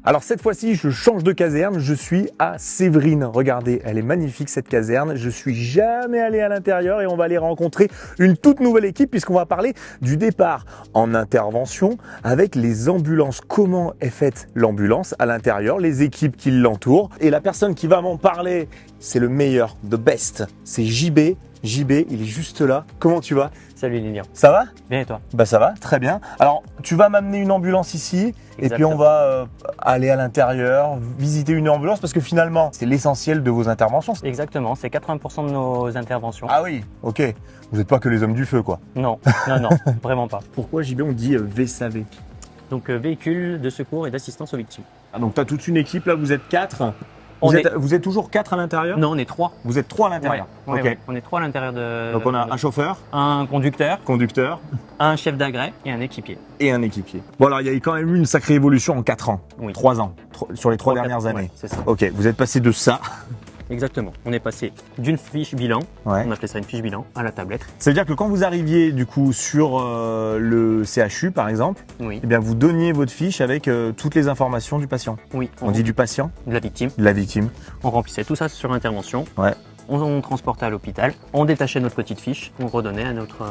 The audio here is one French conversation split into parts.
Alors cette fois-ci, je change de caserne, je suis à Séverine. Regardez, elle est magnifique cette caserne. Je suis jamais allé à l'intérieur et on va aller rencontrer une toute nouvelle équipe puisqu'on va parler du départ en intervention avec les ambulances. Comment est faite l'ambulance à l'intérieur, les équipes qui l'entourent. Et la personne qui va m'en parler, c'est le meilleur, the best, c'est JB. JB, il est juste là. Comment tu vas? Salut Lilian. Ça va? Bien et toi? Bah ça va, très bien. Alors, tu vas m'amener une ambulance ici et puis on va aller à l'intérieur, visiter une ambulance parce que finalement, c'est l'essentiel de vos interventions. Exactement, c'est 80% de nos interventions. Ah oui, ok. Vous n'êtes pas que les hommes du feu, quoi. Non, non, vraiment pas. Pourquoi JB on dit VSAV? Donc véhicule de secours et d'assistance aux victimes. Ah, donc tu as toute une équipe là, vous êtes 4. Vous êtes toujours 4 à l'intérieur? Non, on est 3. Vous êtes 3 à l'intérieur? Ouais, ok. ouais, on est 3 à l'intérieur de... Donc on a un chauffeur, un conducteur, un chef d'agrès et un équipier. Et un équipier. Bon alors il y a quand même eu une sacrée évolution en 4 ans. Oui. 3 ans, sur les 3 dernières années. Ouais, c'est ça. Ok, vous êtes passé de ça. Exactement. On est passé d'une fiche bilan, Ouais. on appelait ça une fiche bilan, à la tablette. Ça veut dire que quand vous arriviez du coup sur le CHU par exemple, Oui. eh bien vous donniez votre fiche avec toutes les informations du patient. Oui. On dit du patient, de la victime. de la victime. On remplissait tout ça sur intervention. Ouais. On transportait à l'hôpital, on détachait notre petite fiche, on redonnait à notre...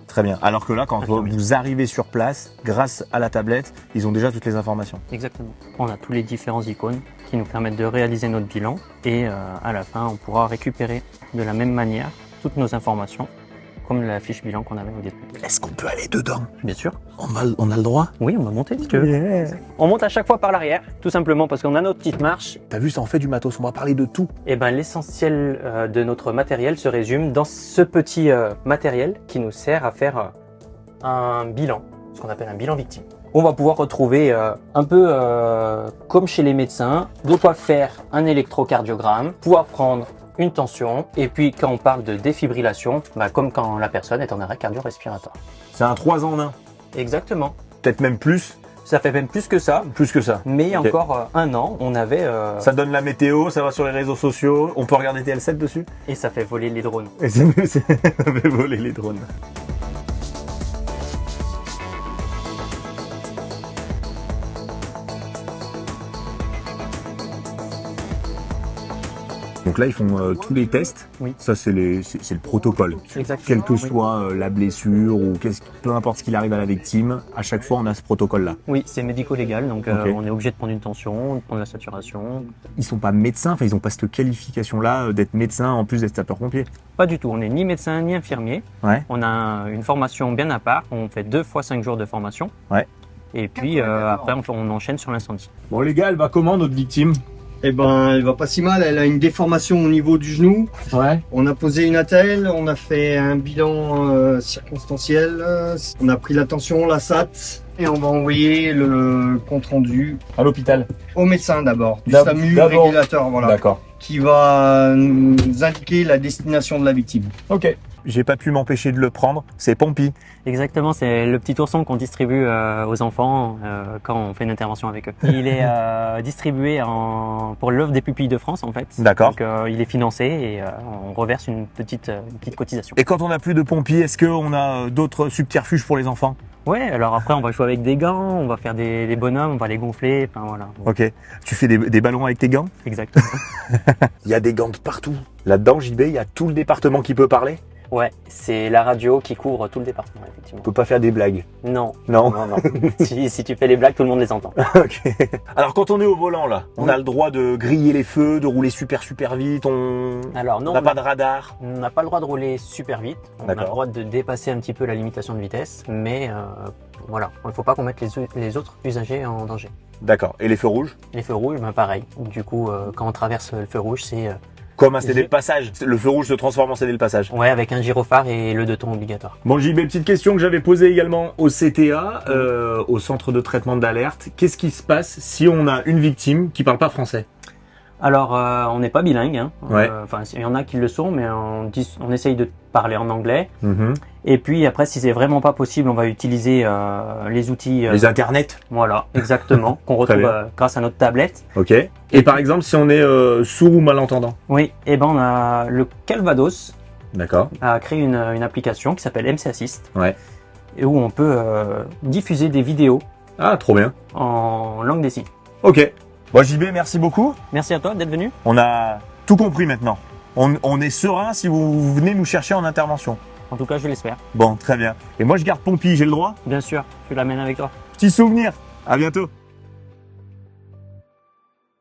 Très bien. Alors que là, quand vous arrivez sur place, grâce à la tablette, ils ont déjà toutes les informations. Exactement. On a tous les différents icônes qui nous permettent de réaliser notre bilan et à la fin, on pourra récupérer de la même manière toutes nos informations comme la fiche bilan qu'on avait au début. Est-ce qu'on peut aller dedans? Bien sûr. On a le droit? Oui, on va monter si tu veux. Yeah. On monte à chaque fois par l'arrière, tout simplement parce qu'on a notre petite marche. T'as vu, ça en fait du matos, on va parler de tout. Et ben l'essentiel de notre matériel se résume dans ce petit matériel qui nous sert à faire un bilan, ce qu'on appelle un bilan victime. On va pouvoir retrouver un peu comme chez les médecins, de quoi faire un électrocardiogramme, pouvoir prendre une tension, et puis quand on parle de défibrillation, bah, comme quand la personne est en arrêt cardio-respiratoire. C'est un 3 en 1. Exactement. Peut-être même plus. Ça fait même plus que ça. Plus que ça. Mais il y a Ok. encore un an, on avait... Ça donne la météo, ça va sur les réseaux sociaux, on peut regarder TL7 dessus. Et ça fait voler les drones. Et ça fait voler les drones. Donc là, ils font tous les tests. Oui. Ça, c'est le protocole. Exactement. Quelle que Oui. soit la blessure ou peu importe ce qu'il arrive à la victime, à chaque fois, on a ce protocole-là. Oui, c'est médico-légal, donc Ok. on est obligé de prendre une tension, de prendre la saturation. Ils sont pas médecins, enfin, ils ont pas cette qualification-là d'être médecin en plus d'être sapeur-pompier. Pas du tout, on n'est ni médecin ni infirmier. Ouais. On a une formation bien à part, on fait 2 fois 5 jours de formation. Ouais. Et puis après, on enchaîne sur l'incendie. Bon, les gars, elle va comment, notre victime? Eh ben, elle va pas si mal. Elle a une déformation au niveau du genou. Ouais. On a posé une attelle, on a fait un bilan circonstanciel. On a pris la tension, la SAT, et on va envoyer le compte rendu À l'hôpital. au médecin d'abord, du D'abord. SAMU régulateur, voilà, D'accord. qui va nous indiquer la destination de la victime. Ok. J'ai pas pu m'empêcher de le prendre. C'est Pompi. Exactement, c'est le petit ourson qu'on distribue aux enfants quand on fait une intervention avec eux. Il est distribué pour l'œuvre des pupilles de France en fait. D'accord. Donc il est financé et on reverse une petite cotisation. Et quand on n'a plus de Pompi, est-ce qu'on a d'autres subterfuges pour les enfants? Ouais, alors après on va jouer avec des gants, on va faire des bonhommes, on va les gonfler, enfin voilà. Ok. Tu fais des ballons avec tes gants? Exactement. Il y a des gants de partout. Là-dedans, JB, il y a tout le département qui peut parler. Ouais, c'est la radio qui couvre tout le département, effectivement. On peut pas faire des blagues. Non. Non. Non. Si tu fais les blagues, tout le monde les entend. Ok. Alors quand on est au volant là, on Oui. a le droit de griller les feux, de rouler super vite. Alors non, On n'a pas de radar. on n'a pas le droit de rouler super vite. On a le D'accord. droit de dépasser un petit peu la limitation de vitesse, mais voilà, il ne faut pas qu'on mette les autres usagers en danger. D'accord. Et les feux rouges? Les feux rouges, ben pareil. Du coup, quand on traverse le feu rouge, c'est Comme un cédé de passage. Le feu rouge se transforme en cédé de passage. ouais, avec un gyrophare et le 2 tons obligatoire. Bon, JB, petite question que j'avais posée également au CTA, au centre de traitement d'alerte. Qu'est-ce qui se passe si on a une victime qui parle pas français? Alors, on n'est pas bilingue. Hein. Ouais. Enfin, il y en a qui le sont, mais on essaye de parler en anglais. Mhm. Et puis après, si c'est vraiment pas possible, on va utiliser les outils. Les internets. Voilà, exactement, qu'on retrouve bien. grâce à notre tablette. Ok. Et par exemple, si on est sourd ou malentendant? Oui, et ben on a le Calvados D'accord. a créé une application qui s'appelle MC Assist. Ouais. Et où on peut diffuser des vidéos Ah, trop bien. en langue des signes. Ok. Bon, JB, merci beaucoup. Merci à toi d'être venu. On a tout compris maintenant. On est serein si vous venez nous chercher en intervention. En tout cas, je l'espère. Bon, très bien. Et moi, je garde Pompey, j'ai le droit? Bien sûr, je l'amène avec toi. Petit souvenir. À bientôt.